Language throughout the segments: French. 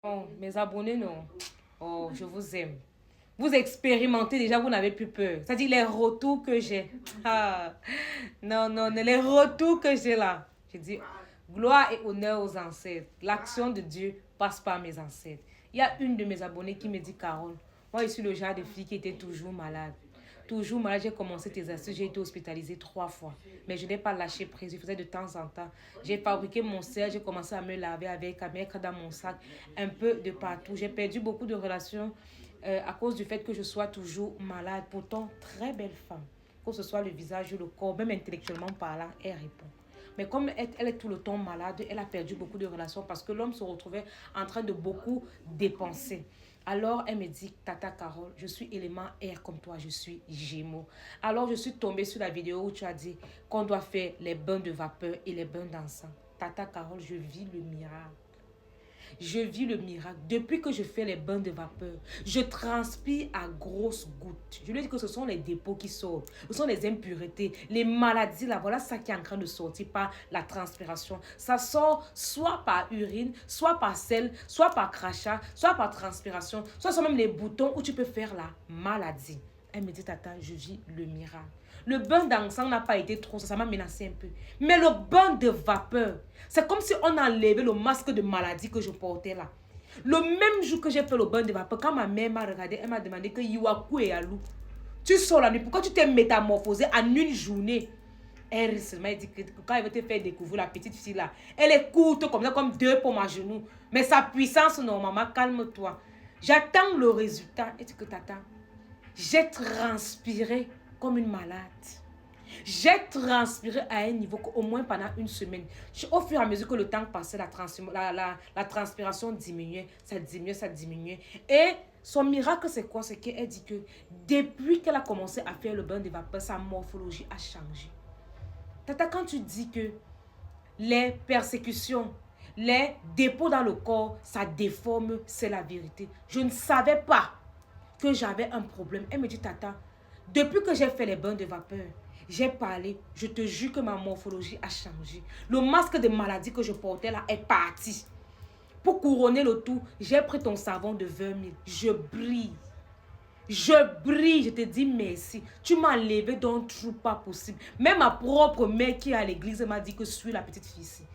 Non, mes abonnés, non. Oh, je vous aime. Vous expérimentez déjà, vous n'avez plus peur. C'est-à-dire les retours que j'ai. Ah, non, non, non, les retours que j'ai là. Je dis, gloire et honneur aux ancêtres. L'action de Dieu passe par mes ancêtres. Il y a une de mes abonnées qui me dit, Carole, moi je suis le genre de fille qui était toujours malade. Toujours malade, j'ai commencé tes astuces, j'ai été hospitalisée 3 fois. Mais je n'ai pas lâché prise, je faisais de temps en temps. J'ai fabriqué mon sel, j'ai commencé à me laver avec, à mettre dans mon sac, un peu de partout. J'ai perdu beaucoup de relations à cause du fait que je sois toujours malade. Pourtant, très belle femme. Que ce soit le visage ou le corps, même intellectuellement parlant, elle répond. Mais comme elle est tout le temps malade, elle a perdu beaucoup de relations parce que l'homme se retrouvait en train de beaucoup dépenser. Alors, elle me dit, Tata Carole, je suis élément air comme toi, je suis Gémeaux. Alors, je suis tombée sur la vidéo où tu as dit qu'on doit faire les bains de vapeur et les bains d'encens. Tata Carole, je vis le miracle. Je vis le miracle. Depuis que je fais les bains de vapeur, je transpire à grosses gouttes. Je lui dis que ce sont les dépôts qui sortent. Ce sont les impuretés, les maladies. Là, voilà ça qui est en train de sortir par la transpiration. Ça sort soit par urine, soit par sel, soit par crachat, soit par transpiration. Soit ce sont même les boutons où tu peux faire la maladie. Elle me dit, Tata, je vis le miracle. Le bain d'encens n'a pas été trop, ça m'a menacé un peu. Mais le bain de vapeur, c'est comme si on enlevait le masque de maladie que je portais là. Le même jour que j'ai fait le bain de vapeur, quand ma mère m'a regardé, elle m'a demandé que Yiwaku et Alou, tu sors la nuit, pourquoi tu t'es métamorphosé en une journée? Elle m'a dit que quand elle veut te faire découvrir la petite fille là, elle est courte comme ça, comme 2 pommes à genoux. Mais sa puissance, non, maman, calme-toi. J'attends le résultat. Et tu que t'attends? J'ai transpiré comme une malade. J'ai transpiré à un niveau qu'au moins pendant une semaine. Au fur et à mesure que le temps passait, la transpiration diminuait, ça diminuait, ça diminuait. Et son miracle, c'est quoi? C'est qu'elle dit que depuis qu'elle a commencé à faire le bain de vapeur, sa morphologie a changé. Tata, quand tu dis que les persécutions, les dépôts dans le corps, ça déforme, c'est la vérité. Je ne savais pas que j'avais un problème. Elle me dit, Tata, depuis que j'ai fait les bains de vapeur, j'ai parlé, je te jure que ma morphologie a changé. Le masque de maladie que je portais là est parti. Pour couronner le tout, j'ai pris ton savon de 20 000. Je brille. Je brille, je te dis merci. Tu m'as levé d'un trou pas possible. Même ma propre mère qui est à l'église m'a dit que suis la petite fille ici.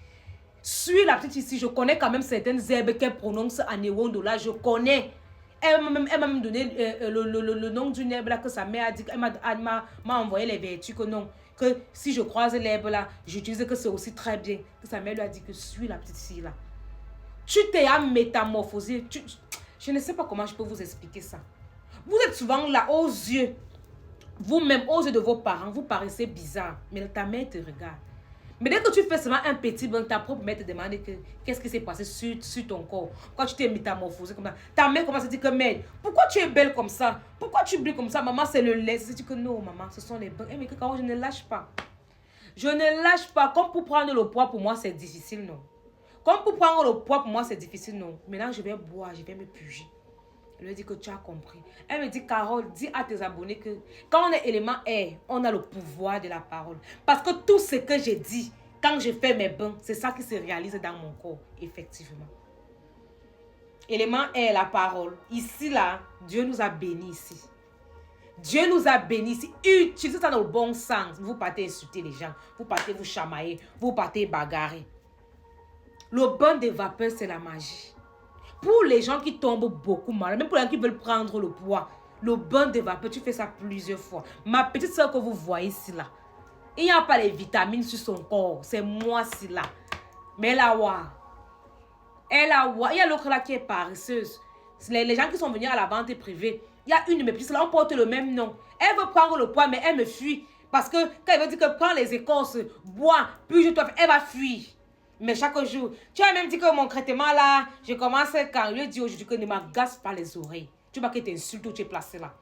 Suis la petite fille ici. Je connais quand même certaines herbes qu'elle prononce en Ewondo là. Je connais. Elle m'a même donné le nom d'une herbe là que sa mère a dit. Elle m'a envoyé les vertus que non. Que si je croise l'herbe là, j'utilise que c'est aussi très bien. Que sa mère lui a dit que suis la petite fille là. Tu t'es métamorphosé. Je ne sais pas comment je peux vous expliquer ça. Vous êtes souvent là aux yeux, vous-même, aux yeux de vos parents, vous paraissez bizarre, mais ta mère te regarde. Mais dès que tu fais seulement un petit bain, ta propre mère te demande qu'est-ce qui s'est passé sur ton corps. Pourquoi tu t'es métamorphosé comme ça? Ta mère commence à dire que, mère, pourquoi tu es belle comme ça? Pourquoi tu brilles comme ça? Maman, c'est le lait. Je dis que non, maman, ce sont les bains. Mais que je ne lâche pas. Je ne lâche pas. Comme pour prendre le poids, pour moi, c'est difficile, non. Comme pour prendre le poids, pour moi, c'est difficile, non. Maintenant, je vais boire, je vais me puger. Elle lui dit que tu as compris. Elle me dit, Carole, dis à tes abonnés que quand on est élément air, on a le pouvoir de la parole. Parce que tout ce que j'ai dit, quand je fais mes bains, c'est ça qui se réalise dans mon corps, effectivement. Élément air, la parole. Ici, là, Dieu nous a bénis ici. Dieu nous a bénis ici. Utilisez ça dans le bon sens. Vous partez insulter les gens. Vous partez vous chamailler. Vous partez bagarrer. Le bain de vapeur, c'est la magie. Pour les gens qui tombent beaucoup mal, même pour les gens qui veulent prendre le poids, le bain de vapeur, tu fais ça plusieurs fois. Ma petite soeur que vous voyez ici là, il n'y a pas les vitamines sur son corps. C'est moi ici là. Mais elle a wa. Elle a wa. Il y a l'autre là qui est paresseuse. Les gens qui sont venus à la vente privée, il y a une de mes petites là, on porte le même nom. Elle veut prendre le poids, mais elle me fuit. Parce que quand elle veut dire que prends les écorces, bois, puis je dois faire, elle va fuir. Mais chaque jour, tu as même dit que mon traitement là, je commence quand je lui dis aujourd'hui que ne m'agace pas les oreilles. Tu vois que tu insultes où tu es placé là.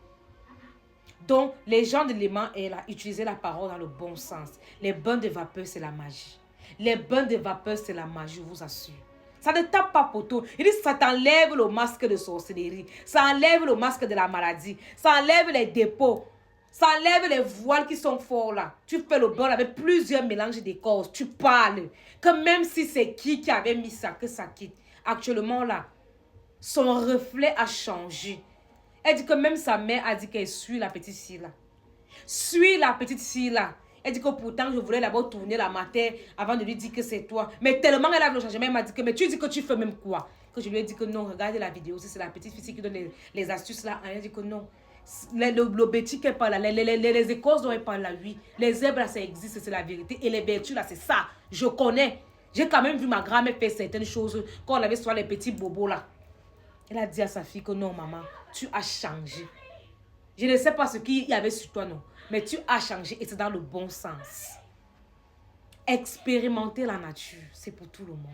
Donc, les gens de l'élément est là, utiliser la parole dans le bon sens. Les bains de vapeur, c'est la magie. Les bains de vapeur, c'est la magie, je vous assure. Ça ne tape pas poteau. Il dit ça t'enlève le masque de sorcellerie. Ça enlève le masque de la maladie. Ça enlève les dépôts. Ça enlève les voiles qui sont forts là. Tu fais le bain avec plusieurs mélanges d'écorces. Tu parles. Que même si c'est qui avait mis ça, que ça quitte. Actuellement là, Son reflet a changé. Elle dit que même sa mère a dit qu'elle suit la petite fille là. Suis la petite fille là. Elle dit que pourtant je voulais d'abord tourner la matin avant de lui dire que c'est toi. Mais tellement elle a le changement, elle m'a dit que mais tu dis que tu fais même quoi? Que je lui ai dit que non, regardez la vidéo, c'est la petite fille qui donne les astuces là. Elle a dit que non. Le bêtis qu'elle parle là, les écorces dont elle parle là, oui. Les herbes là, ça existe, c'est la vérité. Et les vertus là, c'est ça. Je connais. J'ai quand même vu ma grand-mère faire certaines choses quand on avait soit les petits bobos là. Elle a dit à sa fille que non, maman, tu as changé. Je ne sais pas ce qu'il y avait sur toi, non. Mais tu as changé et c'est dans le bon sens. Expérimenter la nature, c'est pour tout le monde.